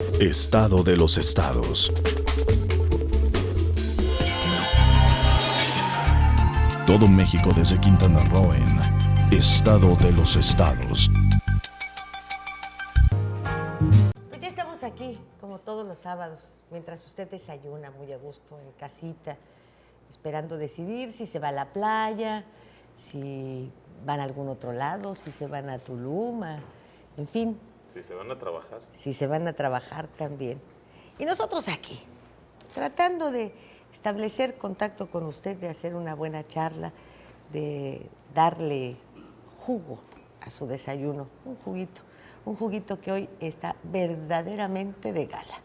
Estado de los estados. Todo México desde Quintana Roo en Estado de los estados. Pues ya estamos aquí, como todos los sábados, mientras usted desayuna muy a gusto en casita, esperando decidir si se va a la playa, si van a algún otro lado, si se van a Tulum, en fin. Si se van a trabajar. Si se van a trabajar también. Y nosotros aquí, tratando de establecer contacto con usted, de hacer una buena charla, de darle jugo a su desayuno, un juguito que hoy está verdaderamente de gala.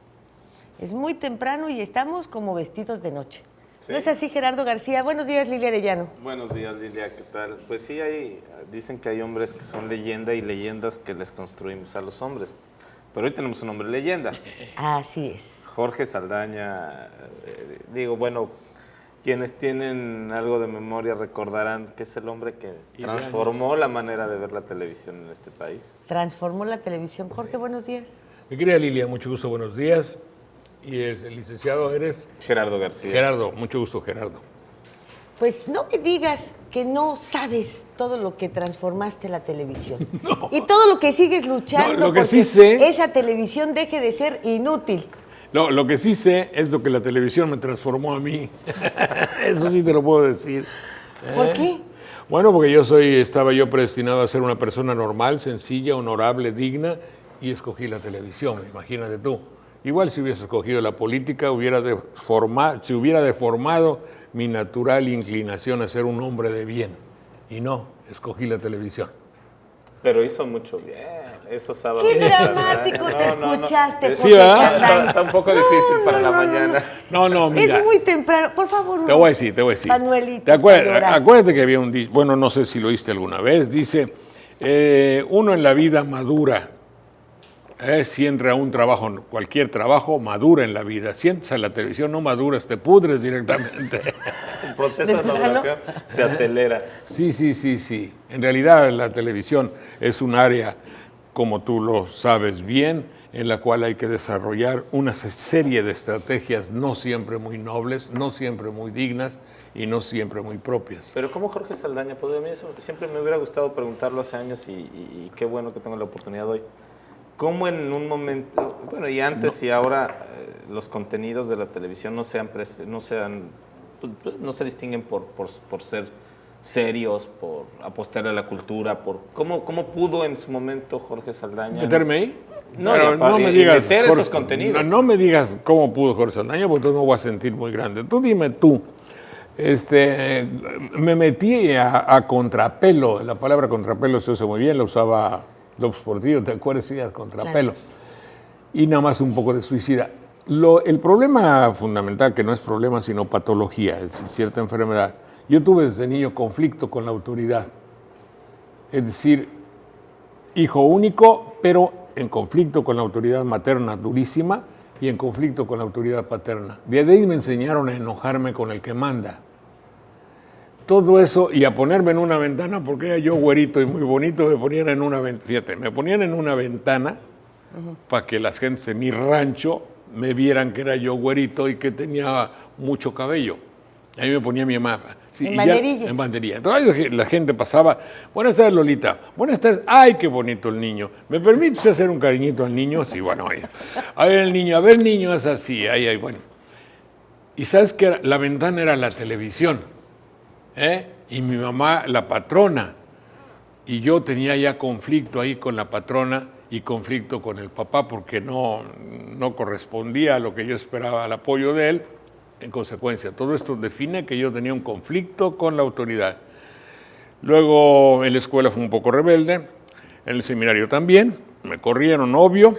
Es muy temprano y estamos como vestidos de noche. Sí. ¿No es así, Gerardo García? Buenos días, Lilia Arellano. Buenos días, Lilia, ¿qué tal? Pues sí, dicen que hay hombres que son leyenda y leyendas que les construimos a los hombres. Pero hoy tenemos un hombre leyenda. Así es. Jorge Saldaña, quienes tienen algo de memoria recordarán que es el hombre que transformó la manera de ver la televisión en este país. Transformó la televisión. Jorge, buenos días. Mi querida Lilia, mucho gusto, buenos días. Y el licenciado eres... Gerardo García. Gerardo, mucho gusto, Gerardo. Pues no me digas que no sabes todo lo que transformaste la televisión. No. Y todo lo que sigues luchando No, lo que porque sí sé... esa televisión deje de ser inútil. No, lo que sí sé es lo que la televisión me transformó a mí. Eso sí te lo puedo decir. ¿Por qué? Bueno, porque estaba yo predestinado a ser una persona normal, sencilla, honorable, digna, y escogí la televisión, imagínate tú. Igual si hubiese escogido la política, se hubiera deformado mi natural inclinación a ser un hombre de bien. Y no, escogí la televisión. Pero hizo mucho bien. Esos sábados. ¡Qué dramático te escuchaste, Sí, Jorge ¿verdad? Saldaña! Está un poco difícil para la mañana. No, mira. Es muy temprano. Por favor, Te voy a decir. Panuelitos para llorar. Acuérdate que había un dicho, bueno, no sé si lo oíste alguna vez, dice, uno en la vida madura, si entra a un trabajo, cualquier trabajo, madura en la vida. Si entras a la televisión, no maduras, te pudres directamente. El proceso de maduración se acelera. Sí. En realidad la televisión es un área, como tú lo sabes bien, en la cual hay que desarrollar una serie de estrategias no siempre muy nobles, no siempre muy dignas y no siempre muy propias. Pero ¿cómo Jorge Saldaña? Pues a mí eso siempre me hubiera gustado preguntarlo hace años y qué bueno que tengo la oportunidad hoy. ¿Cómo en un momento, bueno, y antes y ahora, los contenidos de la televisión no se distinguen por ser serios, por apostar a la cultura, ¿cómo pudo en su momento Jorge Saldaña ¿Meterme ahí? No, no me digas meter Jorge, esos contenidos? No me digas cómo pudo Jorge Saldaña, porque entonces me voy a sentir muy grande. Tú dime tú. Me metí a contrapelo. La palabra contrapelo se usa muy bien, la usaba López Portillo, ¿te acuerdas? Sí, a contrapelo. Claro. Y nada más un poco de suicida. El problema fundamental, que no es problema sino patología, es cierta enfermedad. Yo tuve desde niño conflicto con la autoridad. Es decir, hijo único, pero en conflicto con la autoridad materna durísima y en conflicto con la autoridad paterna. De ahí me enseñaron a enojarme con el que manda. Todo eso y a ponerme en una ventana, porque era yo güerito y muy bonito, me ponían en una ventana para que las gentes de mi rancho me vieran que era yo güerito y que tenía mucho cabello. Ahí me ponía mi mamá. Sí, en banderilla. En banderilla. Entonces la gente pasaba, buenas tardes Lolita, buenas tardes, ay qué bonito el niño. ¿Me permites hacer un cariñito al niño? Sí, bueno, a ver el niño es así, ahí, bueno. Y sabes que la ventana era la televisión. Y mi mamá, la patrona, y yo tenía ya conflicto ahí con la patrona y conflicto con el papá porque no correspondía a lo que yo esperaba, al apoyo de él. En consecuencia, todo esto define que yo tenía un conflicto con la autoridad. Luego en la escuela fui un poco rebelde, en el seminario también, me corrieron, obvio,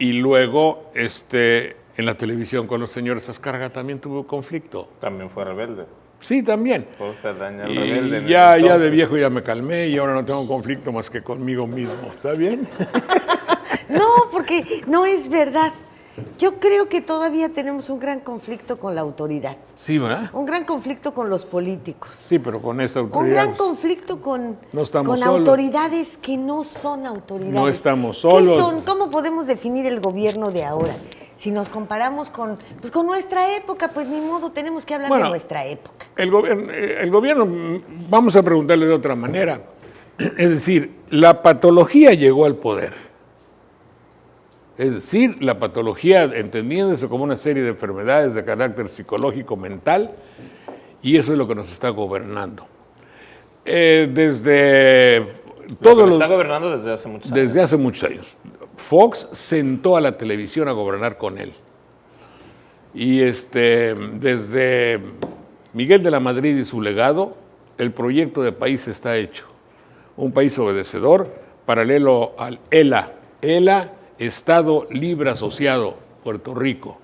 y luego en la televisión con los señores Azcárraga también tuve conflicto. También fue rebelde. Sí, también. Jorge Saldaña, el rebelde. Y ya de viejo ya me calmé y ahora no tengo conflicto más que conmigo mismo. ¿Está bien? No, porque no es verdad. Yo creo que todavía tenemos un gran conflicto con la autoridad, Sí, ¿verdad? un gran conflicto con los políticos, Sí, pero con esa un autoridad. gran conflicto con, No estamos con solos. autoridades que no son autoridades. No estamos ¿Qué solos. son? ¿Cómo podemos definir el gobierno de ahora? Si nos comparamos con nuestra época, pues ni modo, tenemos que hablar de nuestra época. El gobierno, vamos a preguntarle de otra manera. Es decir, la patología llegó al poder. Es decir, la patología, entendiéndose como una serie de enfermedades de carácter psicológico, mental, y eso es lo que nos está gobernando. Desde todos está gobernando desde hace muchos años. Desde hace muchos años. Fox sentó a la televisión a gobernar con él. Y desde Miguel de la Madrid y su legado, el proyecto de país está hecho. Un país obedecedor, paralelo al ELA. ELA, Estado Libre Asociado, Puerto Rico.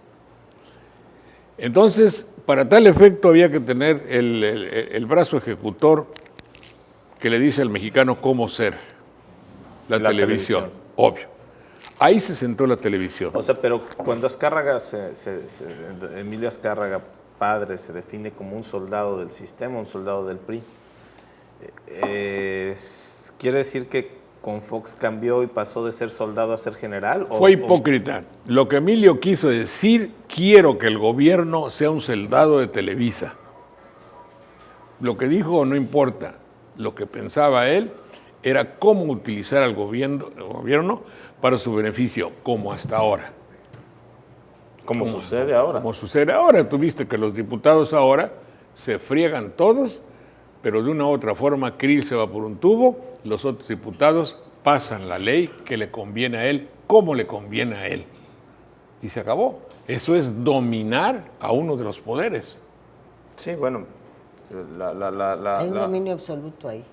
Entonces, para tal efecto había que tener el brazo ejecutor que le dice al mexicano cómo ser. La televisión, obvio. Ahí se sentó la televisión. O sea, pero cuando Azcárraga, Emilio Azcárraga, padre, se define como un soldado del sistema, un soldado del PRI, ¿quiere decir que con Fox cambió y pasó de ser soldado a ser general? Fue hipócrita. Lo que Emilio quiso decir, quiero que el gobierno sea un soldado de Televisa. Lo que dijo no importa. Lo que pensaba él era cómo utilizar al gobierno para su beneficio, como hasta ahora. Como sucede ahora. Como sucede ahora. Tú viste que los diputados ahora se friegan todos, pero de una u otra forma, Krill se va por un tubo, los otros diputados pasan la ley que le conviene a él, como le conviene a él. Y se acabó. Eso es dominar a uno de los poderes. Sí, bueno. Hay un dominio absoluto ahí.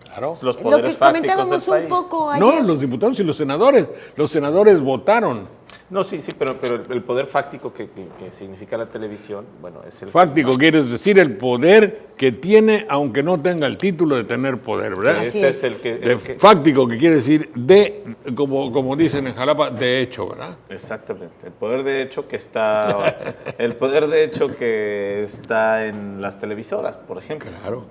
Claro. Los poderes Lo que fácticos comentábamos del un país. poco ayer. No, los diputados y los senadores. Los senadores votaron. No, sí, pero el poder fáctico que significa la televisión, bueno, es el... Fáctico quiere decir el poder que tiene, aunque no tenga el título de tener poder, ¿verdad? Así Ese es. es el que... Fáctico, que quiere decir de, como dicen en Jalapa, de hecho, ¿verdad? Exactamente. El poder de hecho que está... el poder de hecho que está en las televisoras, por ejemplo. Claro.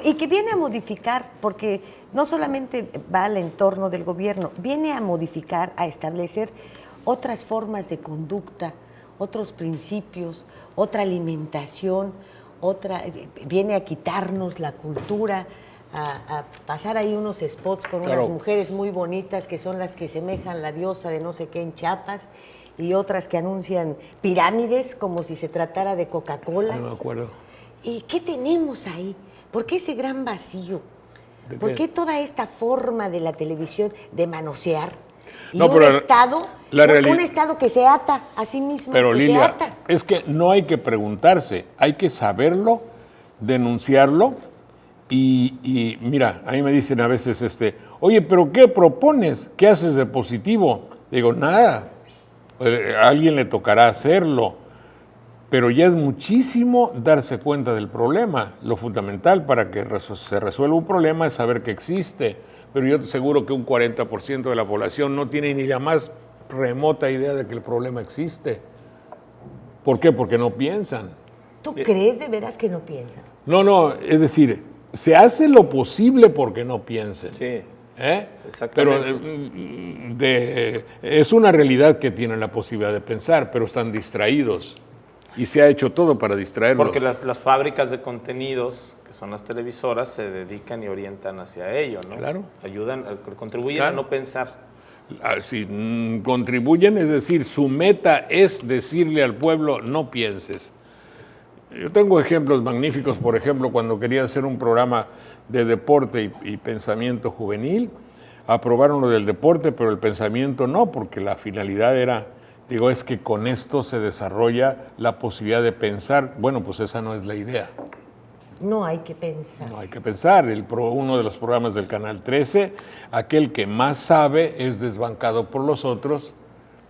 Y que viene a modificar, porque no solamente va al entorno del gobierno, viene a modificar, a establecer otras formas de conducta, otros principios, otra alimentación, viene a quitarnos la cultura, a pasar ahí unos spots con unas mujeres muy bonitas que son las que semejan la diosa de no sé qué en Chiapas, y otras que anuncian pirámides como si se tratara de Coca-Cola. No me acuerdo. ¿Y qué tenemos ahí? ¿Por qué ese gran vacío? ¿De ¿Por qué? qué toda esta forma de la televisión de manosear? Y No, un pero Estado, un Estado que se ata a sí mismo, Pero que se Lilia, ata. es que no hay que preguntarse, hay que saberlo, denunciarlo y mira, a mí me dicen a veces, oye, pero ¿qué propones? ¿Qué haces de positivo? Digo, nada, a alguien le tocará hacerlo, pero ya es muchísimo darse cuenta del problema. Lo fundamental para que se resuelva un problema es saber que existe, pero yo te aseguro que un 40% de la población no tiene ni la más remota idea de que el problema existe. ¿Por qué? Porque no piensan. ¿Tú crees de veras que no piensan? No, es decir, se hace lo posible porque no piensen. Sí. Pero es una realidad que tienen la posibilidad de pensar, pero están distraídos. Y se ha hecho todo para distraerlos. Porque las fábricas de contenidos, que son las televisoras, se dedican y orientan hacia ello, ¿no? Claro. Contribuyen a no pensar. Sí, contribuyen, es decir, su meta es decirle al pueblo, no pienses. Yo tengo ejemplos magníficos, por ejemplo, cuando quería hacer un programa de deporte y pensamiento juvenil, aprobaron lo del deporte, pero el pensamiento no, porque la finalidad era, es que con esto se desarrolla la posibilidad de pensar. Bueno, pues esa no es la idea. No hay que pensar. No hay que pensar. Uno de los programas del Canal 13, aquel que más sabe es desbancado por los otros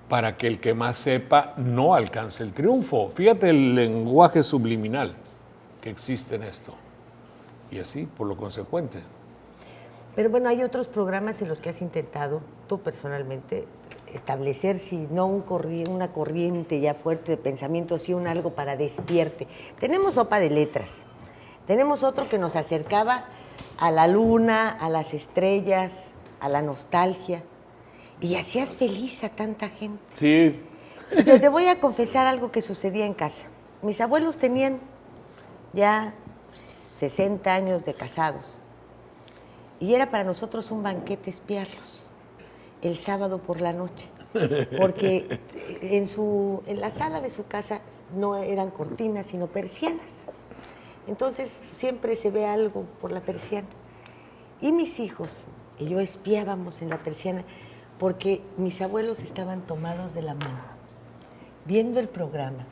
para que el que más sepa no alcance el triunfo. Fíjate el lenguaje subliminal que existe en esto. Y así, por lo consecuente. Pero bueno, hay otros programas en los que has intentado, tú personalmente, establecer, si no una corriente ya fuerte de pensamiento, sí algo para despierte. Tenemos Sopa de Letras, tenemos otro que nos acercaba a la luna, a las estrellas, a la nostalgia, y hacías feliz a tanta gente. Sí. Yo te voy a confesar algo que sucedía en casa. Mis abuelos tenían ya 60 años de casados, y era para nosotros un banquete espiarlos el sábado por la noche, porque en la sala de su casa no eran cortinas, sino persianas. Entonces siempre se ve algo por la persiana. Y mis hijos y yo espiábamos en la persiana porque mis abuelos estaban tomados de la mano, viendo el programa,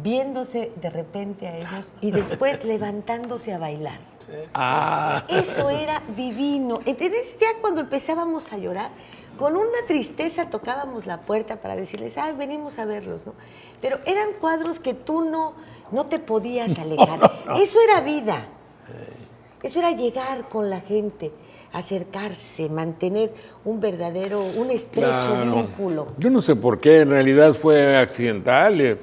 viéndose de repente a ellos y después levantándose a bailar. Sí. Eso era divino. Entonces ya cuando empezábamos a llorar, con una tristeza tocábamos la puerta para decirles, ay, venimos a verlos, ¿no? Pero eran cuadros que tú no te podías alejar. No. Eso era vida. Eso era llegar con la gente, acercarse, mantener un estrecho vínculo. Yo no sé por qué, en realidad fue accidental.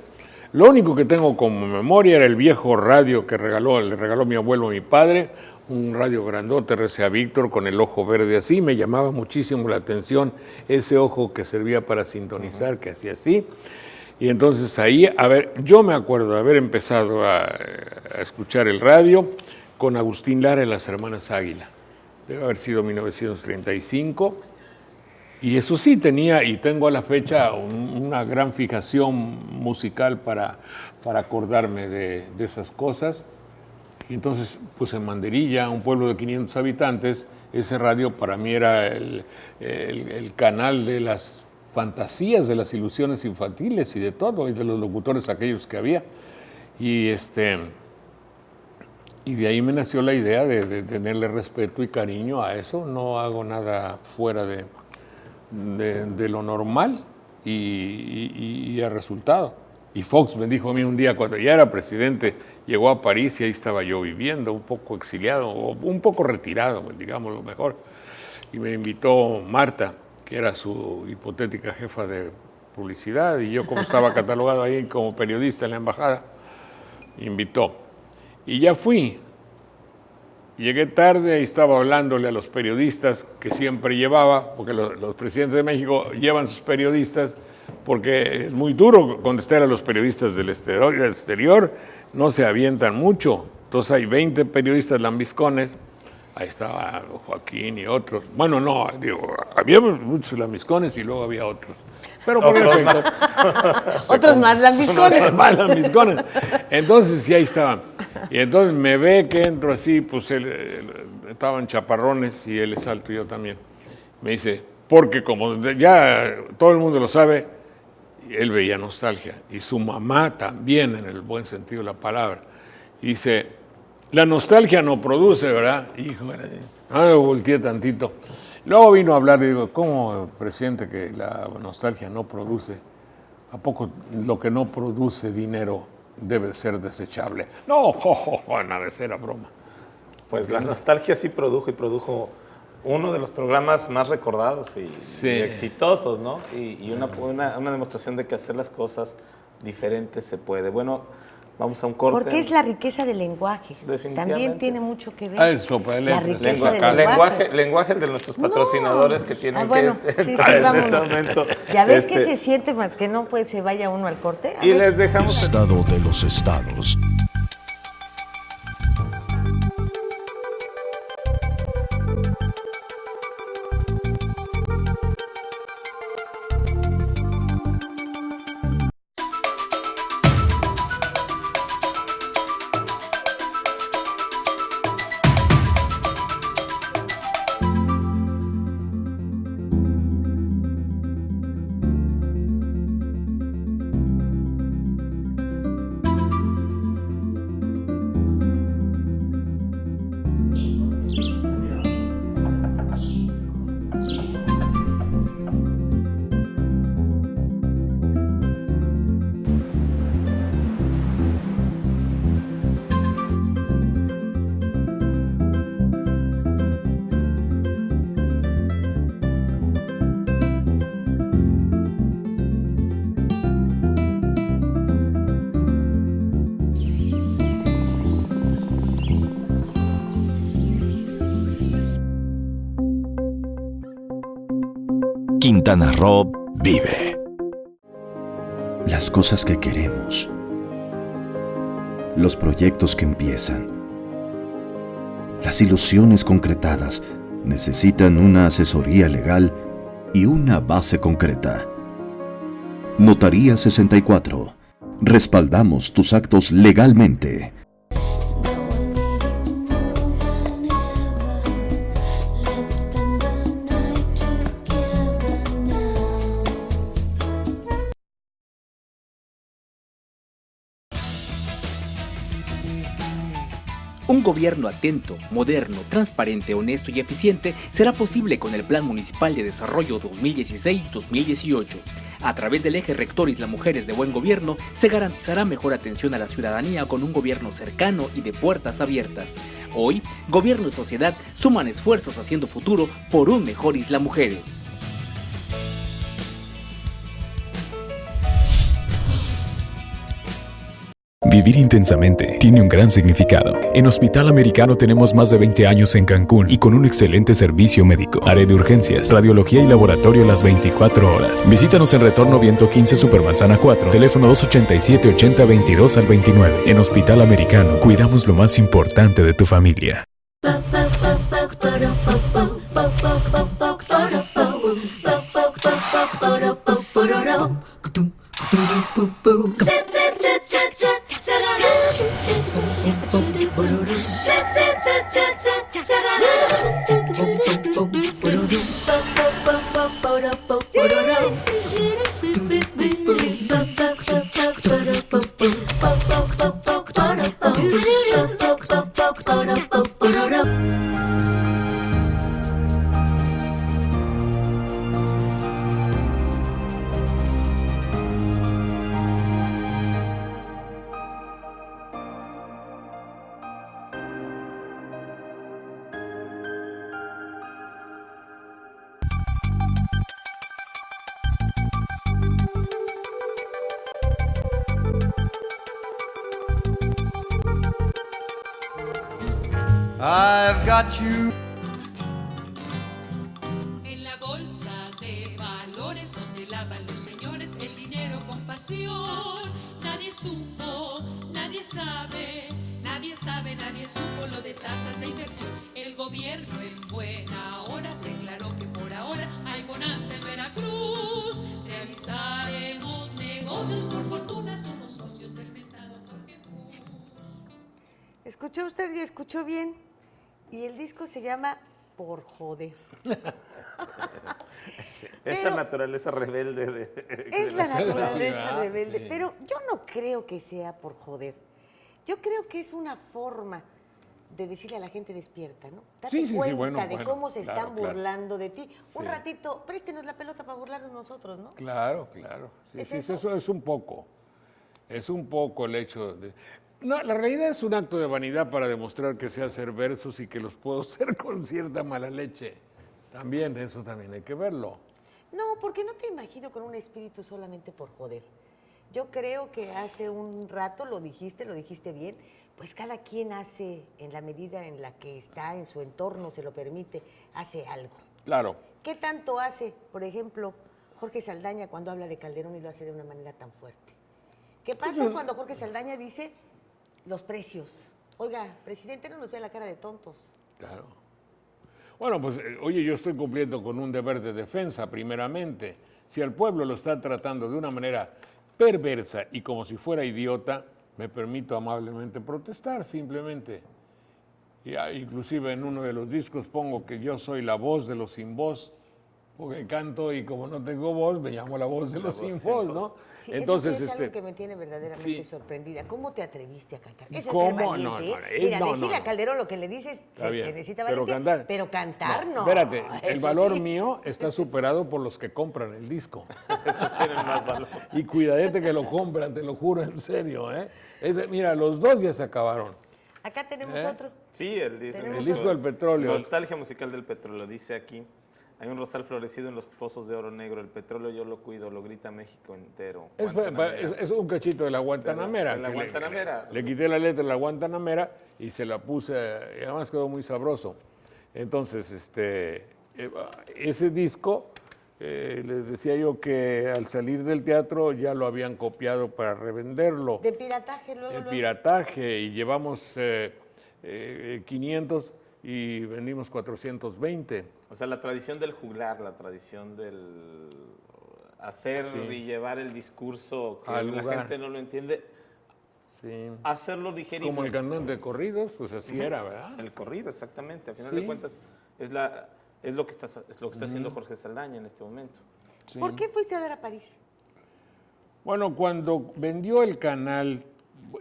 Lo único que tengo como memoria era el viejo radio que le regaló mi abuelo a mi padre, un radio grandote RCA Víctor con el ojo verde así. Me llamaba muchísimo la atención ese ojo que servía para sintonizar, que hacía así. Y entonces ahí, yo me acuerdo de haber empezado a escuchar el radio con Agustín Lara y las hermanas Águila. Debe haber sido 1935. Y eso sí, tenía y tengo a la fecha una gran fijación musical para acordarme de esas cosas. Y entonces, pues en Manderilla, un pueblo de 500 habitantes, ese radio para mí era el canal de las fantasías, de las ilusiones infantiles y de todo, y de los locutores aquellos que había. Y de ahí me nació la idea de tenerle respeto y cariño a eso. No hago nada fuera de lo normal y el resultado. Y Fox me dijo a mí un día, cuando ya era presidente, llegó a París y ahí estaba yo viviendo, un poco exiliado, o un poco retirado, digamos lo mejor. Y me invitó Marta, que era su hipotética jefa de publicidad, y yo como estaba catalogado ahí como periodista en la embajada, invitó. Y ya fui. Llegué tarde y estaba hablándole a los periodistas que siempre llevaba, porque los presidentes de México llevan sus periodistas, porque es muy duro contestar a los periodistas del exterior, no se avientan mucho. Entonces hay 20 periodistas lambiscones, ahí estaba Joaquín y otros. Bueno, no, había muchos lambiscones y luego había otros. Pero por defecto. Otros más lambiscones. Más lambiscones. Entonces sí, ahí estaban. Y entonces me ve que entro así, pues estaban chaparrones y él es alto y yo también. Me dice, porque como ya todo el mundo lo sabe, él veía nostalgia. Y su mamá también, en el buen sentido de la palabra. Y dice, la nostalgia no produce, ¿verdad? Híjole, no me volteé tantito. Luego vino a hablar y digo, ¿cómo, presidente, que la nostalgia no produce? ¿A poco lo que no produce dinero debe ser desechable? No, nada, esa era broma. Pues la nostalgia sí produjo uno de los programas más recordados y exitosos, ¿no? Y una demostración de que hacer las cosas diferentes se puede. Bueno, vamos a un corte. Porque es la riqueza del lenguaje. Definitivamente. También tiene mucho que ver. Eso, pues, la riqueza del lenguaje de nuestros patrocinadores que tienen sí, en este momento. Ya ves que se siente más que no se vaya uno al corte. Y les dejamos Estado de los estados. Quintana Roo vive. Las cosas que queremos, los proyectos que empiezan, las ilusiones concretadas necesitan una asesoría legal y una base concreta. Notaría 64. Respaldamos tus actos legalmente. Un gobierno atento, moderno, transparente, honesto y eficiente será posible con el Plan Municipal de Desarrollo 2016-2018. A través del eje rector Isla Mujeres de Buen Gobierno se garantizará mejor atención a la ciudadanía con un gobierno cercano y de puertas abiertas. Hoy, gobierno y sociedad suman esfuerzos haciendo futuro por un mejor Isla Mujeres. Vivir intensamente tiene un gran significado. En Hospital Americano tenemos más de 20 años en Cancún y con un excelente servicio médico. Área de urgencias, radiología y laboratorio las 24 horas. Visítanos en Retorno Viento 15 Supermanzana 4, teléfono 287-8022 al 29. En Hospital Americano, cuidamos lo más importante de tu familia. I've got you. En la bolsa de valores donde lavan los señores el dinero con pasión. Nadie supo, nadie sabe, nadie supo lo de tasas de inversión. El gobierno en buena hora declaró que por ahora hay bonanza en Veracruz. Realizaremos negocios por fortuna, somos socios del mercado porque ¿Escuchó usted y escuchó bien? Y el disco se llama Por Joder. Esa naturaleza rebelde Es la naturaleza rebelde, pero yo no creo que sea por joder. Yo creo que es una forma de decirle a la gente despierta, ¿no? Date cuenta de cómo se están burlando de ti. Un ratito, préstenos la pelota para burlarnos nosotros, ¿no? Claro. Sí, eso es un poco. Es un poco el hecho de... No, la realidad es un acto de vanidad para demostrar que sé hacer versos y que los puedo hacer con cierta mala leche. También, eso también hay que verlo. No, porque no te imagino con un espíritu solamente por joder. Yo creo que hace un rato lo dijiste bien, pues cada quien hace en la medida en la que está en su entorno, se lo permite, hace algo. Claro. ¿Qué tanto hace, por ejemplo, Jorge Saldaña cuando habla de Calderón y lo hace de una manera tan fuerte? ¿Qué pasa cuando Jorge Saldaña dice los precios? Oiga, presidente, no nos ve la cara de tontos. Claro. Bueno, pues, oye, yo estoy cumpliendo con un deber de defensa, primeramente. Si el pueblo lo está tratando de una manera perversa y como si fuera idiota, me permito amablemente protestar, simplemente. Inclusive en uno de los discos pongo que yo soy la voz de los sin voz, porque canto y como no tengo voz, me llamo la voz de los sin voz, ¿no? Sí, entonces, eso sí es algo que me tiene verdaderamente sorprendida. ¿Cómo te atreviste a cantar? Eso es ser valiente, Mira, decirle a Calderón lo que le dices, se necesita valentía, pero cantar no. Espérate, el valor mío está superado por los que compran el disco. Esos tienen más valor. Y cuidadete que lo compran, te lo juro, en serio, ¿eh? Mira, los dos ya se acabaron. Acá tenemos otro. Sí, el disco del petróleo. Nostalgia musical del petróleo, dice aquí. Hay un rosal florecido en los pozos de oro negro. El petróleo yo lo cuido, lo grita México entero. Es un cachito de la Guantanamera. De la Guantanamera. Le quité la letra de la Guantanamera y se la puse, y además quedó muy sabroso. Entonces, ese disco Les decía yo que al salir del teatro ya lo habían copiado para revenderlo. De pirataje luego. De pirataje, y llevamos 500 y vendimos 420. O sea, la tradición del juglar, la tradición del hacer y llevar el discurso que Al la lugar. gente no lo entiende, Sí. hacerlo digerible. Como el cantante de corridos, pues así era, ¿verdad? El corrido, exactamente. Al final Sí. de cuentas, es lo que está haciendo Jorge Saldaña en este momento. Sí. ¿Por qué fuiste a dar a París? Bueno, cuando vendió el canal,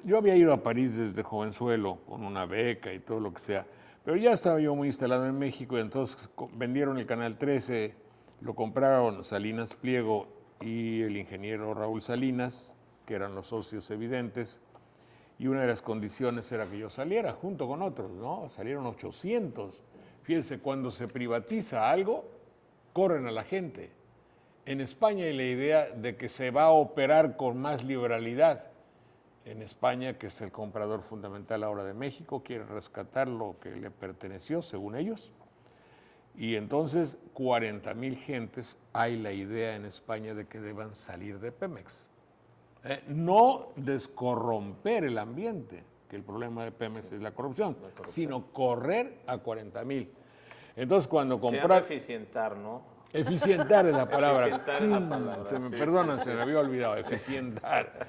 yo había ido a París desde jovenzuelo, con una beca y todo lo que sea, pero ya estaba yo muy instalado en México y entonces vendieron el Canal 13, lo compraron Salinas Pliego y el ingeniero Raúl Salinas, que eran los socios evidentes, y una de las condiciones era que yo saliera junto con otros, ¿no? Salieron 800. Fíjense, cuando se privatiza algo, corren a la gente. En España hay la idea de que se va a operar con más liberalidad. En España, que es el comprador fundamental ahora de México, quiere rescatar lo que le perteneció, según ellos. Y entonces 40,000 gentes, hay la idea en España de que deban salir de Pemex. No descorromper el ambiente, que el problema de Pemex es la corrupción, sino correr a 40,000. Entonces cuando Se llama comprar... eficientar, ¿no? Eficientar es la palabra. Eficientar es la palabra, Se me sí, perdonan, se me había olvidado, eficientar.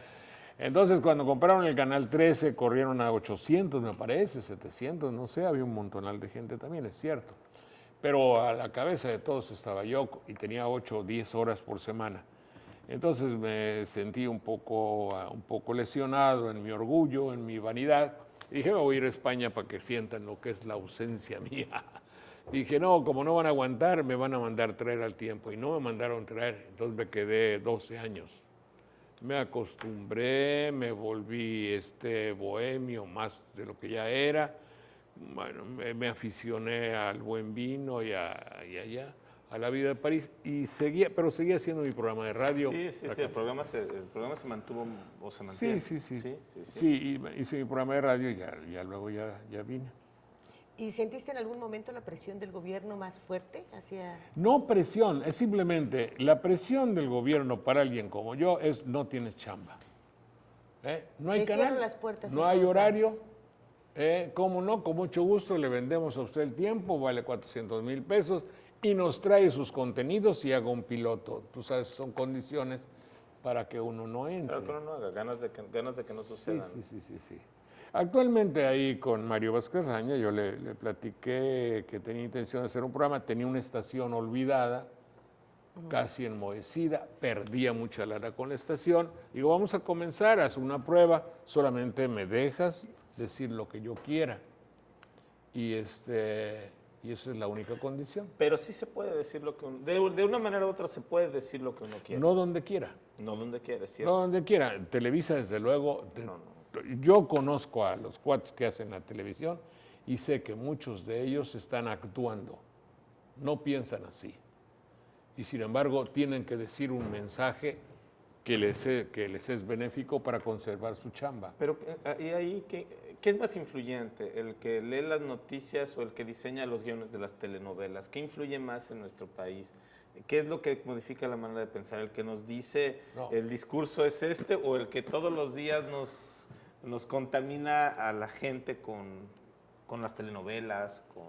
Entonces, cuando compraron el Canal 13, corrieron a 800, me parece, 700, no sé, había un montonal de gente también, es cierto. Pero a la cabeza de todos estaba yo y tenía 8 o 10 horas por semana. Entonces me sentí un poco lesionado en mi orgullo, en mi vanidad. Y dije, me voy a ir a España para que sientan lo que es la ausencia mía. Dije, no, como no van a aguantar, me van a mandar traer al tiempo. Y no me mandaron traer, entonces me quedé 12 años. Me acostumbré, me volví bohemio más de lo que ya era. Bueno, me aficioné al buen vino y allá, a la vida de París. Y seguía haciendo mi programa de radio. Sí, el programa se mantuvo o se mantiene. Sí. Sí, hice mi programa de radio y ya luego ya vine. ¿Y sentiste en algún momento la presión del gobierno más fuerte hacia...? No presión, es simplemente la presión del gobierno para alguien como yo es no tienes chamba. No hay Le cierran canal, las puertas no en hay todos horario. ¿Cómo no? Con mucho gusto le vendemos a usted el tiempo, vale 400,000 pesos y nos trae sus contenidos y haga un piloto. Tú sabes, son condiciones para que uno no entre. Pero no haga, ganas de que no sucedan. Sí. Actualmente ahí con Mario Vázquez Raña yo le platiqué que tenía intención de hacer un programa, tenía una estación olvidada, casi enmohecida, perdía mucha lana con la estación. Digo, vamos a comenzar, haz una prueba, solamente me dejas decir lo que yo quiera. Y esa es la única condición. Pero sí se puede decir lo que uno... De una manera u otra se puede decir lo que uno quiere. No donde quiera. No donde quiera, es cierto. No donde quiera. Televisa, desde luego... Yo conozco a los cuates que hacen la televisión y sé que muchos de ellos están actuando. No piensan así. Y sin embargo tienen que decir un mensaje que les es benéfico para conservar su chamba. Pero ¿y ahí qué es más influyente? ¿El que lee las noticias o el que diseña los guiones de las telenovelas? ¿Qué influye más en nuestro país? ¿Qué es lo que modifica la manera de pensar? ¿El que nos dice el discurso es este o el que todos los días nos contamina a la gente con las telenovelas, con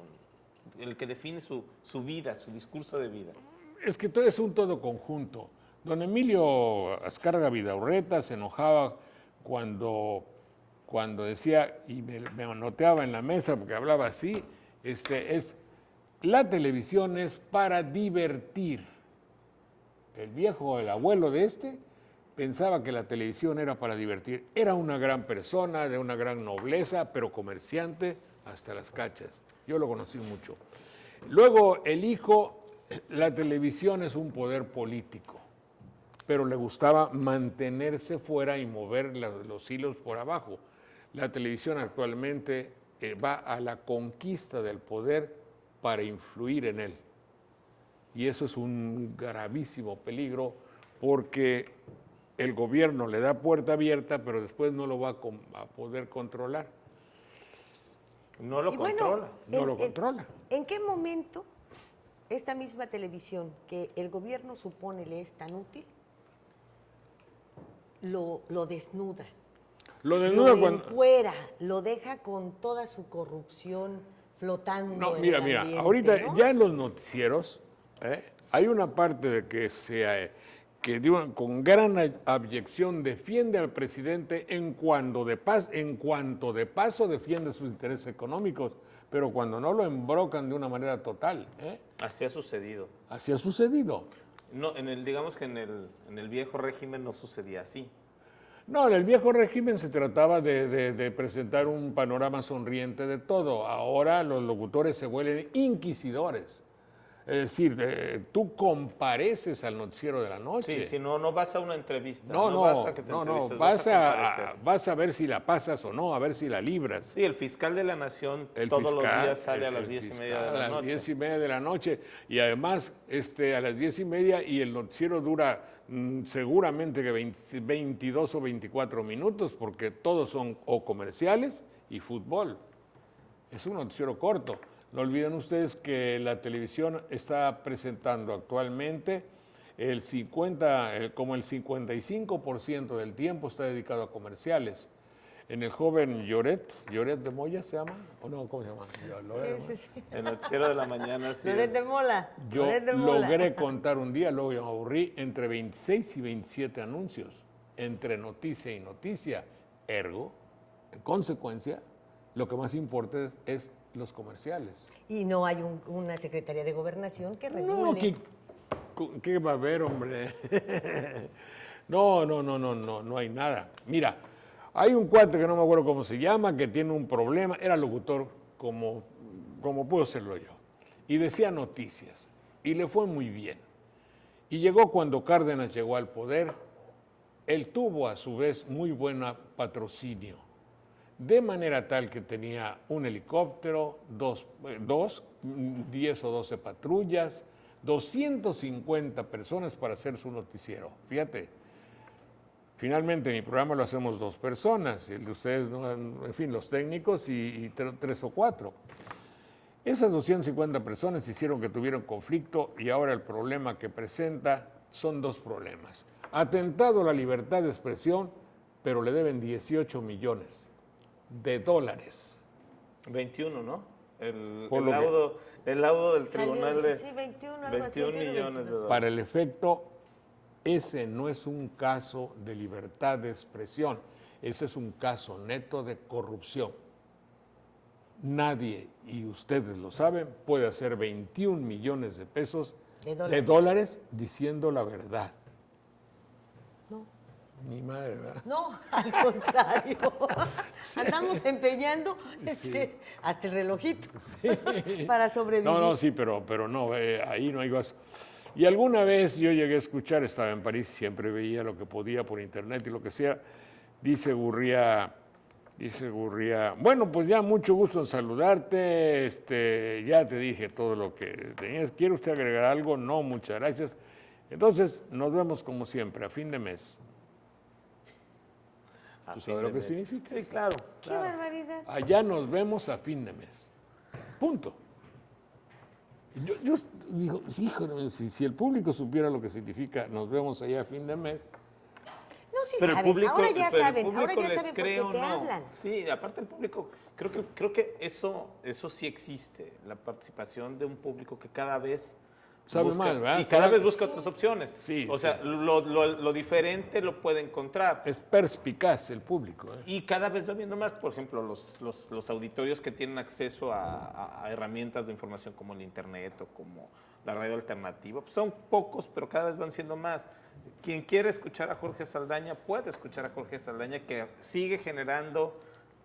el que define su vida, su discurso de vida? Es que todo es un todo conjunto. Don Emilio Azcárraga Vidaurreta se enojaba cuando decía, y me anoteaba en la mesa porque hablaba así, la televisión es para divertir. El abuelo de pensaba que la televisión era para divertir. Era una gran persona, de una gran nobleza, pero comerciante hasta las cachas. Yo lo conocí mucho. Luego el hijo, la televisión es un poder político, pero le gustaba mantenerse fuera y mover los hilos por abajo. La televisión actualmente va a la conquista del poder para influir en él. Y eso es un gravísimo peligro porque el gobierno le da puerta abierta, pero después no lo va a poder controlar. No lo controla. ¿En qué momento esta misma televisión que el gobierno supone le es tan útil, lo desnuda. Lo desnuda lo cuando... encuera, lo deja con toda su corrupción flotando No, en mira, el mira, ambiente, ahorita ¿no? ya en los noticieros hay una parte de que con gran abyección defiende al presidente en cuanto de paso defiende sus intereses económicos, pero cuando no lo embrocan de una manera total. Así ha sucedido. Así ha sucedido. No, digamos que en el viejo régimen no sucedía así. No, en el viejo régimen se trataba de presentar un panorama sonriente de todo. Ahora los locutores se vuelven inquisidores. Es decir, tú compareces al noticiero de la noche. Sí, si no vas a una entrevista. No, vas a que te entrevistes, vas a ver si la pasas o no, a ver si la libras. Sí, el fiscal de la Nación todos los días sale a las 10:30 de la noche. A las 10:30 de la noche. Y además, a las 10:30 y el noticiero dura seguramente que 22 o 24 minutos, porque todos son o comerciales y fútbol. Es un noticiero corto. No olviden ustedes que la televisión está presentando actualmente como el 55% del tiempo está dedicado a comerciales. En el joven Lloret de Moya se llama, ¿o no? ¿Cómo se llama? Sí. El noticiero de la mañana sí Loret de Mola. Yo Loret de Mola. logré contar un día, luego yo me aburrí, entre 26 y 27 anuncios, entre noticia y noticia. Ergo, en consecuencia, lo que más importa es los comerciales. Y no hay una Secretaría de Gobernación que regule. No, ¿qué va a haber, hombre? No hay nada. Mira, hay un cuate que no me acuerdo cómo se llama, que tiene un problema, era locutor como puedo serlo yo, y decía noticias, y le fue muy bien. Y llegó cuando Cárdenas llegó al poder, él tuvo a su vez muy buen patrocinio, de manera tal que tenía un helicóptero, 10 o 12 patrullas, 250 personas para hacer su noticiero. Fíjate, finalmente mi programa lo hacemos 2 personas, el de ustedes, en fin, los técnicos y 3 o 4. Esas 250 personas hicieron que tuvieron conflicto y ahora el problema que presenta son 2 problemas. Atentado a la libertad de expresión, pero le deben 18 millones de dólares. 21, ¿no? El Por lo laudo del Salió, tribunal de sí, 21, algo así, 21 millones de dólares. Para el efecto, ese no es un caso de libertad de expresión, ese es un caso neto de corrupción. Nadie, y ustedes lo saben, puede hacer 21 millones de pesos de dólares diciendo la verdad. No. Ni madre, ¿verdad? No, al contrario. Andamos empeñando hasta el relojito para sobrevivir. No, sí, pero no, ahí no hay gasto. Y alguna vez yo llegué a escuchar, estaba en París, siempre veía lo que podía por internet y lo que sea, dice Gurría, bueno, pues ya mucho gusto en saludarte, ya te dije todo lo que tenías. ¿Quiere usted agregar algo? No, muchas gracias. Entonces, nos vemos como siempre, a fin de mes. ¿Tú sabes lo que significa? Sí, claro. ¡Qué barbaridad! Allá nos vemos a fin de mes. Punto. Yo digo, híjole, si el público supiera lo que significa nos vemos allá a fin de mes. No, sí Pero saben, ahora ya saben por les qué te hablan. Sí, aparte el público, creo que eso sí existe, la participación de un público que cada vez sabe busca, más, ¿verdad? y cada vez busca otras opciones. Sí, o sea, lo diferente lo puede encontrar. Es perspicaz el público. Y cada vez va viendo más, por ejemplo, los auditorios que tienen acceso a herramientas de información como el internet o como la radio alternativa. Pues son pocos, pero cada vez van siendo más. Quien quiere escuchar a Jorge Saldaña puede escuchar a Jorge Saldaña, que sigue generando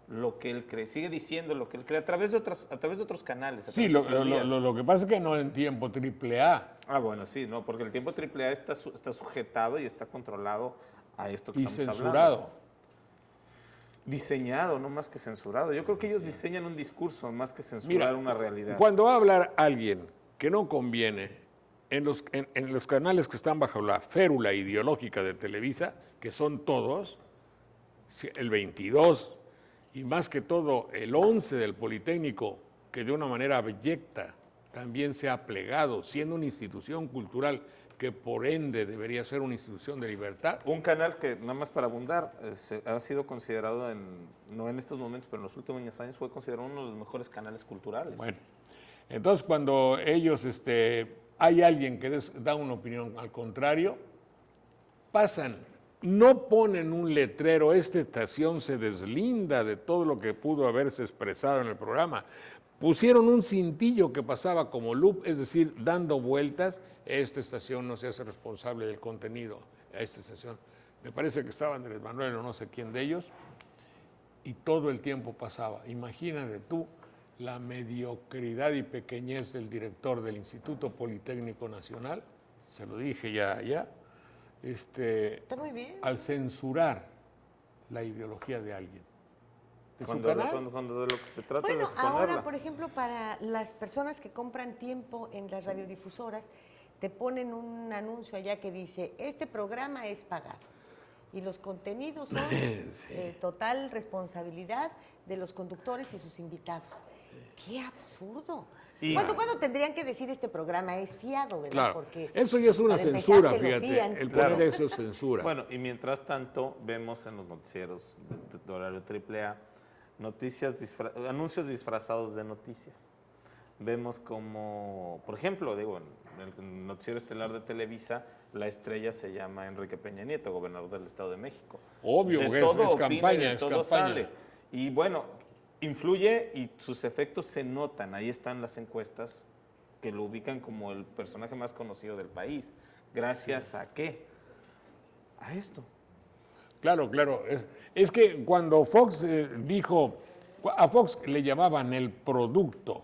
lo que él cree, sigue diciendo lo que él cree a través de otros canales. Sí, lo que pasa es que no en tiempo AAA. Ah, bueno, sí, no, porque el tiempo AAA está sujetado y está controlado a esto que Y estamos censurado. hablando. Diseñado, no más que censurado. Yo creo que ellos diseñan un discurso más que censurar una realidad. Cuando va a hablar alguien que no conviene en los canales que están bajo la férula ideológica de Televisa, que son todos, el 22 y más que todo el 11 del Politécnico, que de una manera abyecta también se ha plegado, siendo una institución cultural que por ende debería ser una institución de libertad. Un canal que, nada más para abundar, ha sido considerado, no en estos momentos, pero en los últimos años fue considerado uno de los mejores canales culturales. Bueno, entonces cuando ellos, hay alguien que da una opinión al contrario, pasan, no ponen un letrero, esta estación se deslinda de todo lo que pudo haberse expresado en el programa. Pusieron un cintillo que pasaba como loop, es decir, dando vueltas. Esta estación no se hace responsable del contenido, a esta estación. Me parece que estaba Andrés Manuel o no sé quién de ellos, y todo el tiempo pasaba. Imagínate tú la mediocridad y pequeñez del director del Instituto Politécnico Nacional, se lo dije ya, Está muy bien. al censurar la ideología de alguien. ¿De su canal? Cuando de lo que se trata es de Bueno, exponerla. ahora, por ejemplo, para las personas que compran tiempo en las radiodifusoras, te ponen un anuncio allá que dice, este programa es pagado. Y los contenidos son total responsabilidad de los conductores y sus invitados. ¡Qué absurdo! ¿Cuándo tendrían que decir este programa es fiado, verdad? Claro, Porque eso ya es una para empezar, censura, te lo fíjate. fían. El poner eso es censura. Bueno, y mientras tanto, vemos en los noticieros de horario AAA anuncios disfrazados de noticias. Vemos como, por ejemplo, digo, en el noticiero estelar de Televisa, la estrella se llama Enrique Peña Nieto, gobernador del Estado de México. Obvio, de porque todo es opina y campaña, de es todo campaña. sale. Y bueno, influye y sus efectos se notan. Ahí están las encuestas que lo ubican como el personaje más conocido del país. ¿Gracias a qué? A esto. Claro. Es que cuando Fox dijo, a Fox le llamaban el producto,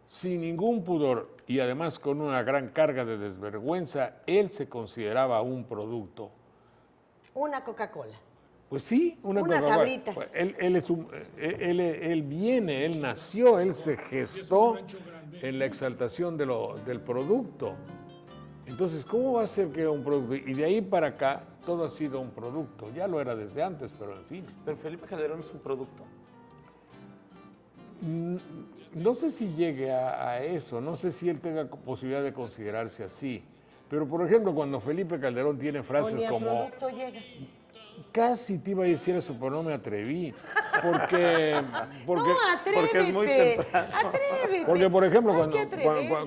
sin ningún pudor y además con una gran carga de desvergüenza, él se consideraba un producto. Una Coca-Cola. Pues sí, Unas Coca-Cola. Sabritas. Pues él nació, él se gestó en la exaltación del producto. Entonces, ¿cómo va a ser que era un producto? Y de ahí para acá, todo ha sido un producto. Ya lo era desde antes, pero en fin. Pero Felipe Calderón es un producto. No sé si llegue a eso, no sé si él tenga posibilidad de considerarse así. Pero, por ejemplo, cuando Felipe Calderón tiene frases Ni a como... producto llega. Casi te iba a decir eso, pero no me atreví. Porque No, atrévete. porque es muy temprano. Atrévete. Porque, por ejemplo, Hay que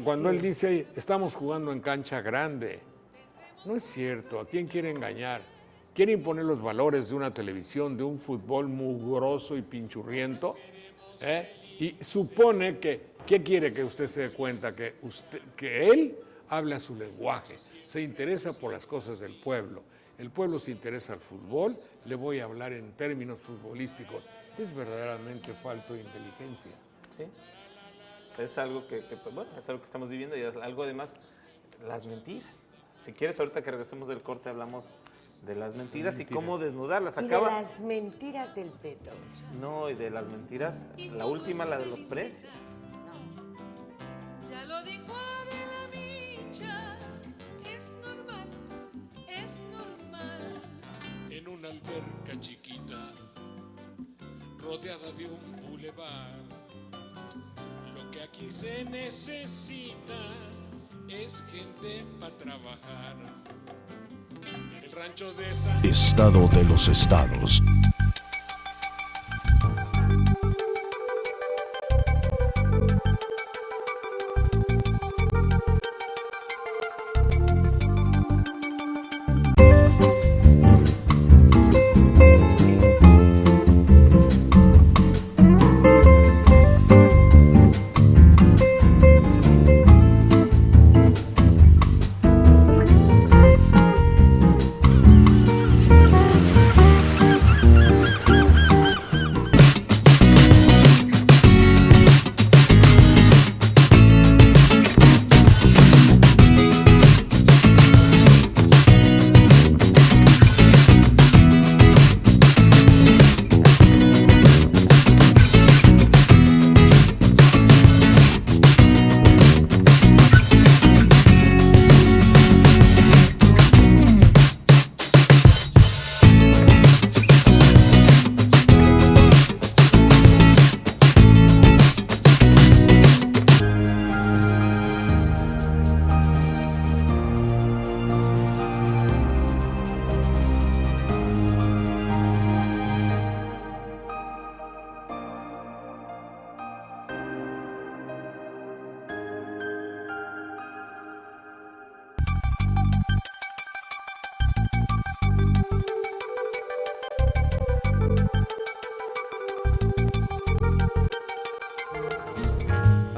cuando él atreverse. dice ahí, estamos jugando en cancha grande, no es cierto. ¿A quién quiere engañar? Quiere imponer los valores de una televisión, de un fútbol mugroso y pinchurriento, y supone que, ¿qué quiere que usted se dé cuenta? Que él habla su lenguaje, se interesa por las cosas del pueblo. El pueblo se interesa al fútbol, le voy a hablar en términos futbolísticos. Es verdaderamente falto de inteligencia. ¿Sí? Es algo que bueno, es algo que estamos viviendo y es algo además, las mentiras. Si quieres, ahorita que regresemos del corte hablamos de las mentiras y cómo desnudarlas. Y de las mentiras del Beto. No, y de las mentiras, la última, la de los precios. Ya lo dijo Adela Micha, es normal, es normal. En una alberca chiquita, rodeada de un bulevar, lo que aquí se necesita es gente para trabajar. El rancho de San Estado de los estados.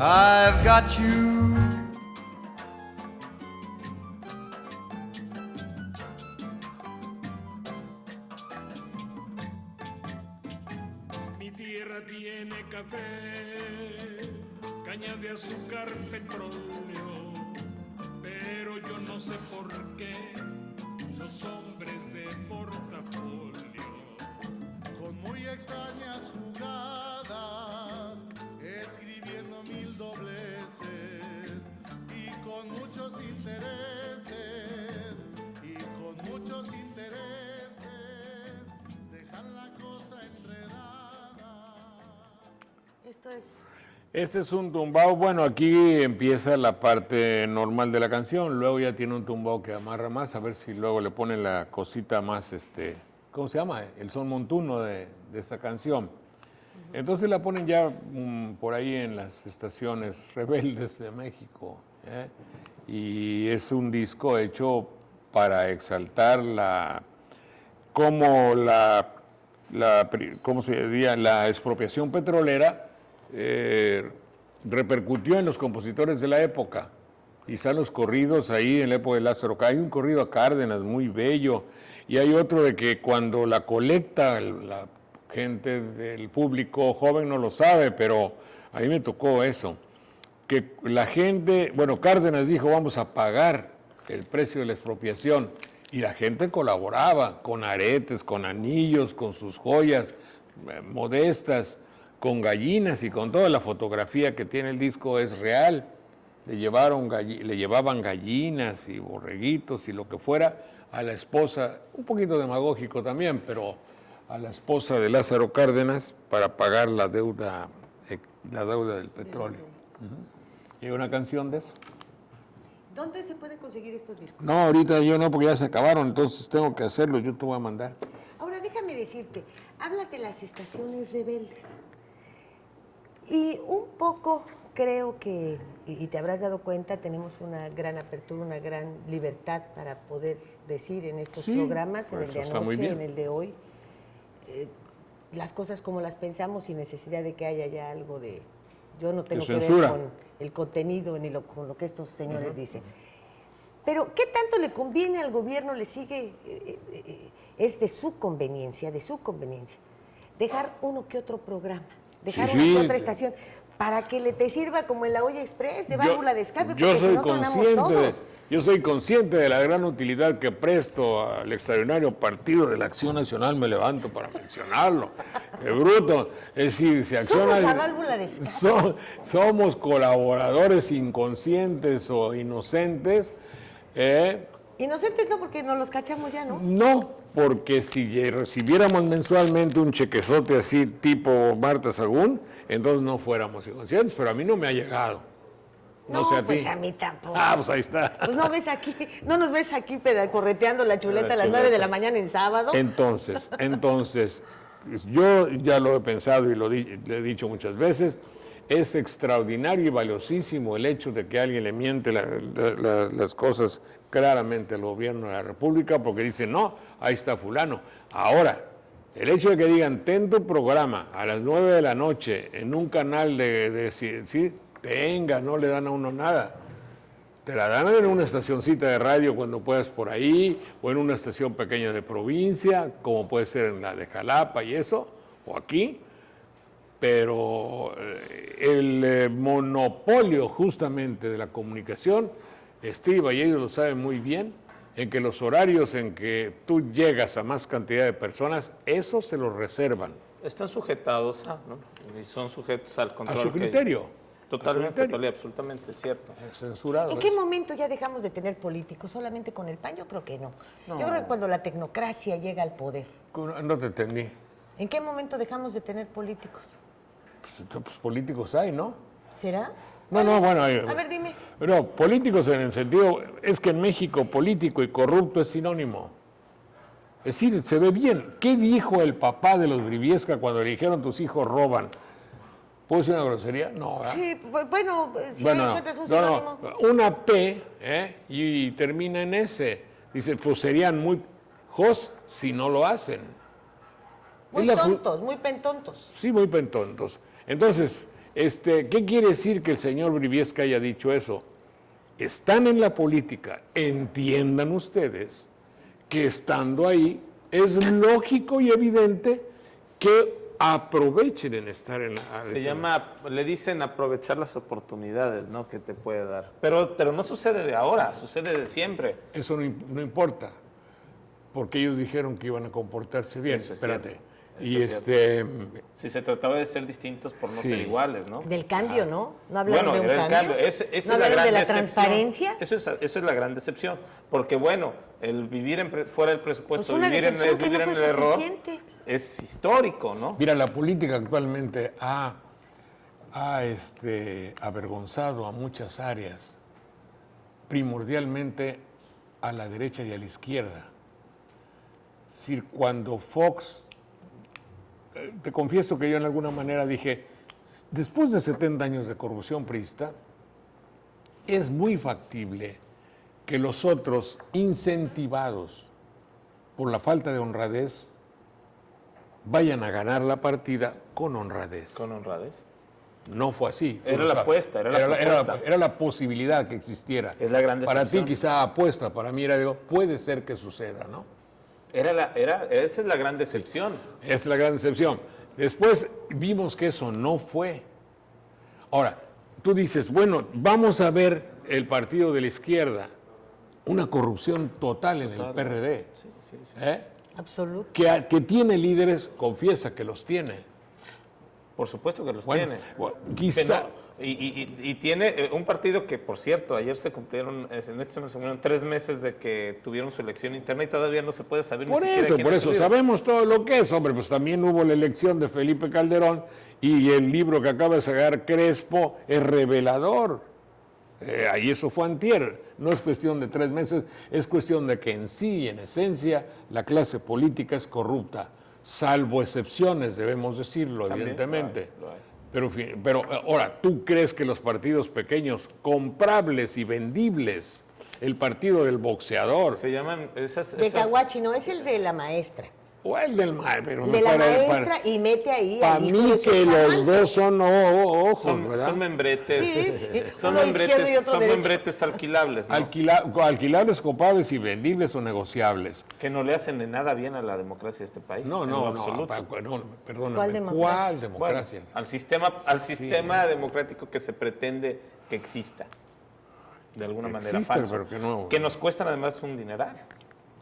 I've got you. Mi tierra tiene café, caña de azúcar, petróleo, pero yo no sé por qué los hombres de portafolio, con muy extrañas jugadas, escribiendo 1000 dobleces y con muchos intereses, dejan la cosa enredada. Esto es... Este es un tumbao, bueno, aquí empieza la parte normal de la canción, luego ya tiene un tumbao que amarra más, a ver si luego le ponen la cosita más, ¿cómo se llama? El son montuno de esa canción. Entonces la ponen ya por ahí en las estaciones rebeldes de México, ¿eh? Y es un disco hecho para exaltar ¿cómo se diría? La expropiación petrolera repercutió en los compositores de la época. Y están los corridos ahí en la época de Lázaro. Hay un corrido a Cárdenas muy bello, y hay otro de que cuando la colecta la gente del público joven no lo sabe, pero a mí me tocó eso, que la gente, bueno, Cárdenas dijo vamos a pagar el precio de la expropiación, y la gente colaboraba con aretes, con anillos, con sus joyas modestas, con gallinas, y con toda la fotografía que tiene el disco es real. Le llevaban gallinas y borreguitos y lo que fuera a la esposa, un poquito demagógico también, pero a la esposa de Lázaro Cárdenas para pagar la deuda del petróleo. ¿Y una canción de eso? ¿Dónde se puede conseguir estos discos? No, ahorita yo no, porque ya se acabaron, entonces tengo que hacerlo, yo te voy a mandar. Ahora, déjame decirte, hablas de las estaciones rebeldes. Y un poco creo que, y te habrás dado cuenta, tenemos una gran apertura, una gran libertad para poder decir en estos programas, en el de anoche, en el de hoy, las cosas como las pensamos sin necesidad de que haya ya algo de... Yo no tengo que ver con el contenido ni con lo que estos señores dicen. Pero, ¿qué tanto le conviene al gobierno, le sigue, es de su conveniencia, dejar uno que otro programa, dejar una que otra estación, para que te sirva como en la olla express, de válvula de escape, porque si no tronamos todos? Yo soy consciente de la gran utilidad que presto al extraordinario Partido de la Acción Nacional, me levanto para mencionarlo. Bruto, es decir, si acciona... Somos la válvula de escape. Somos colaboradores inconscientes o inocentes. Inocentes no, porque nos los cachamos ya, ¿no? No, porque si recibiéramos mensualmente un chequezote así tipo Marta Sagún, entonces no fuéramos inconscientes, pero a mí no me ha llegado. No sé a pues ti. a mí tampoco. Ah, pues ahí está. Pues no nos ves aquí correteando la chuleta a las 9 de la mañana en sábado. Entonces, yo ya lo he pensado y le he dicho muchas veces, es extraordinario y valiosísimo el hecho de que alguien le miente las cosas claramente al gobierno de la República, porque dice, no, ahí está fulano. Ahora, el hecho de que digan, ten tu programa a las 9 de la noche en un canal no le dan a uno nada. Te la dan en una estacioncita de radio cuando puedas por ahí, o en una estación pequeña de provincia, como puede ser en la de Jalapa y eso, o aquí. Pero el monopolio justamente de la comunicación estriba, y ellos lo saben muy bien, en que los horarios en que tú llegas a más cantidad de personas, eso se lo reservan. Están sujetados ¿no? Y son sujetos al control. A su criterio. Totalmente, absolutamente, cierto. Censurado. ¿En qué momento ya dejamos de tener políticos? ¿Solamente con el PAN? Yo creo que no. Yo creo que cuando la tecnocracia llega al poder. No te entendí. ¿En qué momento dejamos de tener políticos? Pues políticos hay, ¿no? ¿Será? No, bueno. A ver, dime. No, políticos en el sentido, es que en México político y corrupto es sinónimo. Es decir, se ve bien. ¿Qué dijo el papá de los Briviesca cuando le dijeron tus hijos roban? ¿Puedo decir una grosería? No, ¿verdad? Sí, bueno, si encuentras un sinónimo. Una P, y termina en S. Dice, pues serían muy jos si no lo hacen. Muy tontos, muy pentontos. Sí, muy pentontos. Entonces, ¿Qué quiere decir que el señor Briviesca haya dicho eso? Están en la política, entiendan ustedes que estando ahí es lógico y evidente que aprovechen en estar en la... Le dicen aprovechar las oportunidades, ¿no? Que te puede dar. Pero no sucede de ahora, sucede de siempre. Eso no importa, porque ellos dijeron que iban a comportarse bien. Eso es Espérate. cierto. Y si se trataba de ser distintos por no ser iguales, ¿no? Del cambio, ¿no? No hablaron de un era el cambio. Esa ¿No es la hablaron gran de la decepción. transparencia? Eso es la gran decepción. Porque, bueno, el vivir fuera del presupuesto, Pues una vivir en decepción que no el fue error, suficiente. es histórico, ¿no? Mira, la política actualmente ha avergonzado a muchas áreas, primordialmente a la derecha y a la izquierda. Es decir, cuando Fox, te confieso que yo en alguna manera dije, después de 70 años de corrupción priista, es muy factible que los otros, incentivados por la falta de honradez, vayan a ganar la partida con honradez. Con honradez. No fue así. Era la apuesta, era la posibilidad que existiera. Es la gran decepción. Para ti quizá apuesta, para mí era, digo, puede ser que suceda, ¿no? Esa es la gran decepción. Esa es la gran decepción. Después vimos que eso no fue. Ahora, tú dices, bueno, vamos a ver el partido de la izquierda, una corrupción total en el PRD. Sí. Absoluto. Que tiene líderes, confiesa que los tiene. Por supuesto que los tiene. Bueno, quizá... Y tiene un partido que, por cierto, ayer se cumplieron 3 meses de que tuvieron su elección interna y todavía no se puede saber ni siquiera quién Por es eso, su líder. sabemos todo lo que es, hombre, pues también hubo la elección de Felipe Calderón y el libro que acaba de sacar Crespo es revelador. Ahí eso fue antier. No es cuestión de 3 meses, es cuestión de que en sí, en esencia, la clase política es corrupta, salvo excepciones, debemos decirlo, También evidentemente. lo hay. Pero ahora, ¿tú crees que los partidos pequeños, comprables y vendibles, el partido del boxeador, Se llaman De Caguachi, no, es el de la maestra. o el del pero De la maestra y mete ahí para al hijo mí de su que los amante. dos son ojos, ¿verdad? son membretes. Sí, Son uno izquierdo y otro son derecho. membretes alquilables, ¿no? Alquilables, comprables y vendibles o negociables. Que no le hacen de nada bien a la democracia de este país. No, en lo no, absoluto. perdóname. ¿Cuál democracia? ¿Cuál democracia? Bueno, al sistema democrático que se pretende que exista. De alguna manera existe, falso. pero que nos cuestan además un dineral.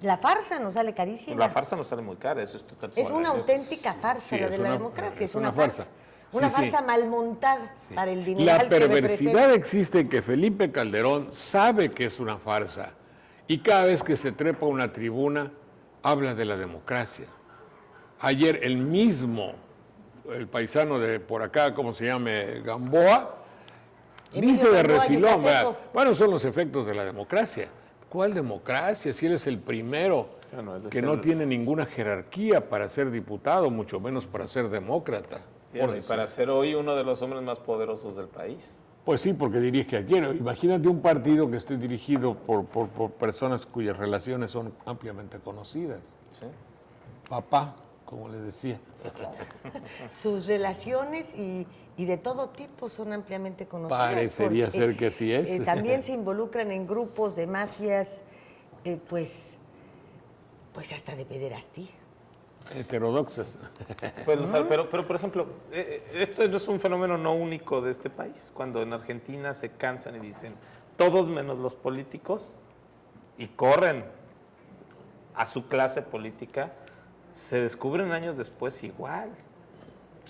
La farsa nos sale carísima. La farsa nos sale muy cara, eso es totalmente. Es una auténtica farsa Sí, la es de la una- democracia, es es una una farsa. farsa. Una Sí, farsa sí. mal montada para el dinero La que perversidad representa. existe en que Felipe Calderón sabe que es una farsa y cada vez que se trepa a una tribuna habla de la democracia. Ayer el paisano de por acá, ¿cómo se llama? Gamboa, Emilio dice de Gamboa, refilón, yucateco. ¿verdad? Bueno, son los efectos de la democracia. ¿Cuál democracia? Si él es el primero Bueno, él es que no el- tiene ninguna jerarquía para ser diputado, mucho menos para ser demócrata. por Y decir. para ser hoy uno de los hombres más poderosos del país. Pues sí, porque dirige a quién. Imagínate un partido que esté dirigido por personas cuyas relaciones son ampliamente conocidas. ¿Sí? Papá, como le decía. Sus relaciones y de todo tipo son ampliamente conocidas. Parecería porque, ser que sí es. También se involucran en grupos de mafias, pues hasta de pederastía. Heterodoxas. Pues, pero, por ejemplo, esto no es un fenómeno no único de este país. Cuando en Argentina se cansan y dicen todos menos los políticos y corren a su clase política, se descubren años después igual.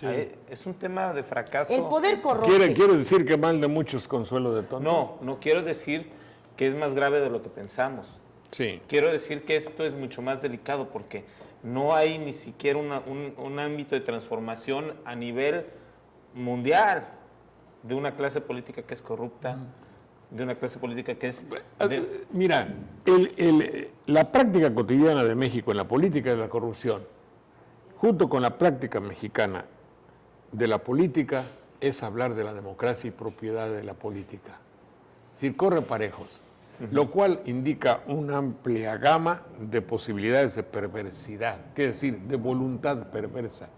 Sí. Es un tema de fracaso. El poder corrompe. ¿Quiere decir que mal de muchos consuelo de tontos? No quiero decir que es más grave de lo que pensamos. Sí. Quiero decir que esto es mucho más delicado porque no hay ni siquiera un ámbito de transformación a nivel mundial de una clase política que es corrupta, de una clase política que es... Mira, la práctica cotidiana de México en la política de la corrupción, junto con la práctica mexicana de la política, es hablar de la democracia y propiedad de la política. Es decir, corre parejos. Lo cual indica una amplia gama de posibilidades de perversidad, es decir, de voluntad perversa.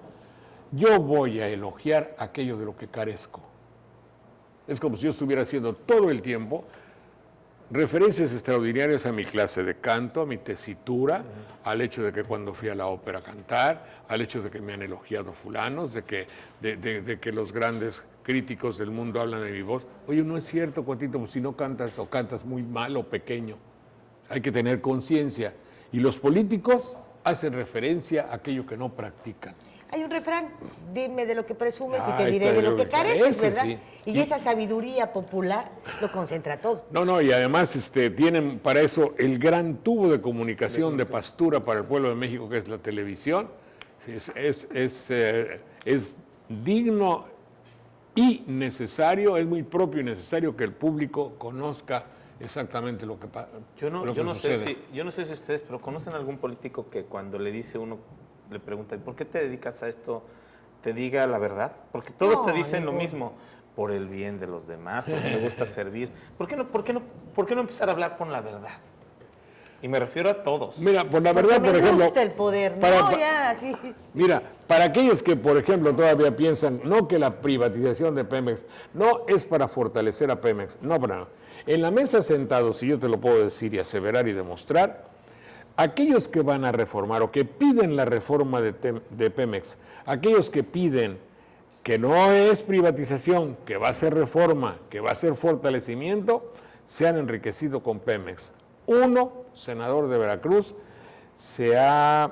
Yo voy a elogiar aquello de lo que carezco. Es como si yo estuviera haciendo todo el tiempo referencias extraordinarias a mi clase de canto, a mi tesitura, al hecho de que cuando fui a la ópera a cantar, al hecho de que me han elogiado fulanos, de que los grandes críticos del mundo hablan de mi voz. Oye, no es cierto, Cuatito, pues si no cantas o cantas muy mal o pequeño. Hay que tener conciencia. Y los políticos hacen referencia a aquello que no practican. Hay un refrán, dime de lo que presumes y te Ahí diré está, de lo que careces, ese ¿verdad? sí. Y esa sabiduría popular lo concentra todo. No, y además tienen para eso el gran tubo de comunicación de pastura para el pueblo de México, que es la televisión. Es digno y necesario, es muy propio y necesario que el público conozca exactamente lo que pasa. Yo no sé si ustedes, pero ¿conocen algún político que cuando le dice uno, le pregunta, ¿por qué te dedicas a esto? Te diga la verdad, porque todos te dicen lo mismo, por el bien de los demás, porque me gusta servir. ¿Por qué no empezar a hablar con la verdad? Y me refiero a todos. Mira, por la verdad, por ejemplo... Me gusta el poder, así. Mira, para aquellos que, por ejemplo, todavía piensan, no que la privatización de Pemex, no es para fortalecer a Pemex, no para nada. En la mesa sentados, si yo te lo puedo decir y aseverar y demostrar, aquellos que van a reformar o que piden la reforma de Pemex, aquellos que piden que no es privatización, que va a ser reforma, que va a ser fortalecimiento, se han enriquecido con Pemex. Uno, senador de Veracruz,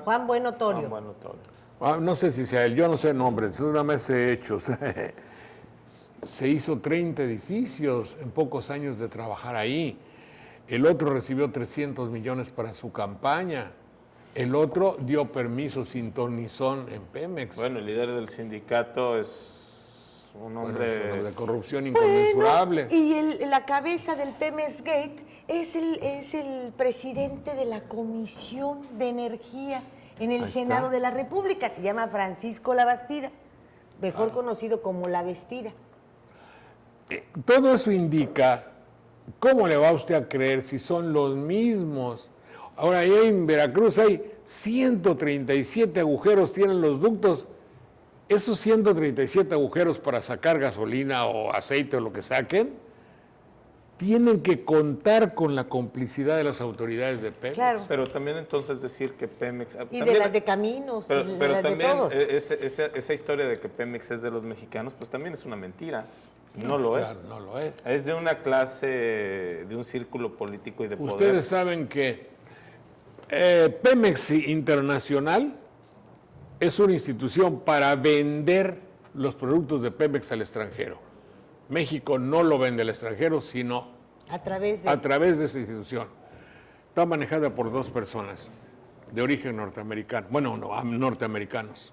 Juan Bueno Torio. No sé si sea él, yo no sé nombres, solamente hechos. Se hizo 30 edificios en pocos años de trabajar ahí. El otro recibió 300 millones para su campaña. El otro dio permiso sin ton ni son en Pemex. Bueno, el líder del sindicato es un hombre de corrupción inconmensurable. Y la cabeza del Pemex Gate es el presidente de la Comisión de Energía en el Senado de la República. Se llama Francisco Labastida, mejor conocido como La Vestida. Todo eso indica, ¿cómo le va usted a creer si son los mismos? Ahora, ahí en Veracruz hay 137 agujeros, tienen los ductos. Esos 137 agujeros para sacar gasolina o aceite o lo que saquen, tienen que contar con la complicidad de las autoridades de Pemex. Claro. Pero también entonces decir que Pemex... Y también, de las de Caminos, pero y de las también de todos. esa historia de que Pemex es de los mexicanos, pues también es una mentira. No lo es. No lo es. Es de una clase, de un círculo político y de poder. Ustedes saben que Pemex Internacional es una institución para vender los productos de Pemex al extranjero. México no lo vende al extranjero, sino a través de esa institución. Está manejada por dos personas de origen norteamericano. Bueno, no, norteamericanos.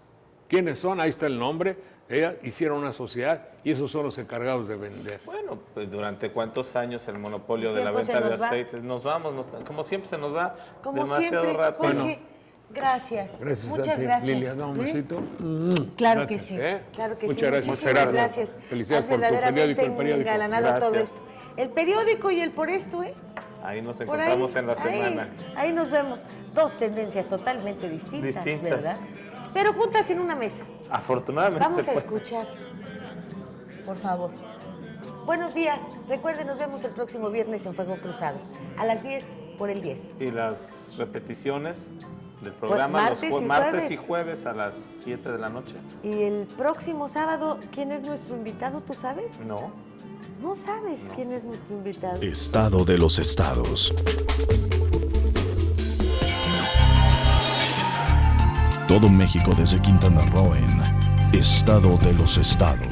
¿Quiénes son? Ahí está el nombre. Ellas hicieron una sociedad y esos son los encargados de vender. Bueno, pues durante cuántos años el monopolio de la venta de aceites. Como siempre se nos va demasiado rápido. Jorge, bueno, gracias. Muchas gracias. Lilia, ¿da un besito? Claro gracias, que sí. Claro que Muchas gracias. Muchísimas gracias. Felicidades por tu periódico, el periódico. Engalanado todo esto. El periódico y el por esto, Ahí nos encontramos en la semana. Ahí nos vemos. Dos tendencias totalmente distintas, ¿verdad? Pero juntas en una mesa. Afortunadamente vamos a escuchar, por favor. Buenos días. Recuerden, nos vemos el próximo viernes en Fuego Cruzado, a las 10 por el 10. Y las repeticiones del programa los martes y jueves a las 7 de la noche. Y el próximo sábado, ¿quién es nuestro invitado? ¿Tú sabes? No. ¿No sabes quién es nuestro invitado? Estado de los estados. Todo México desde Quintana Roo en Estado de los Estados.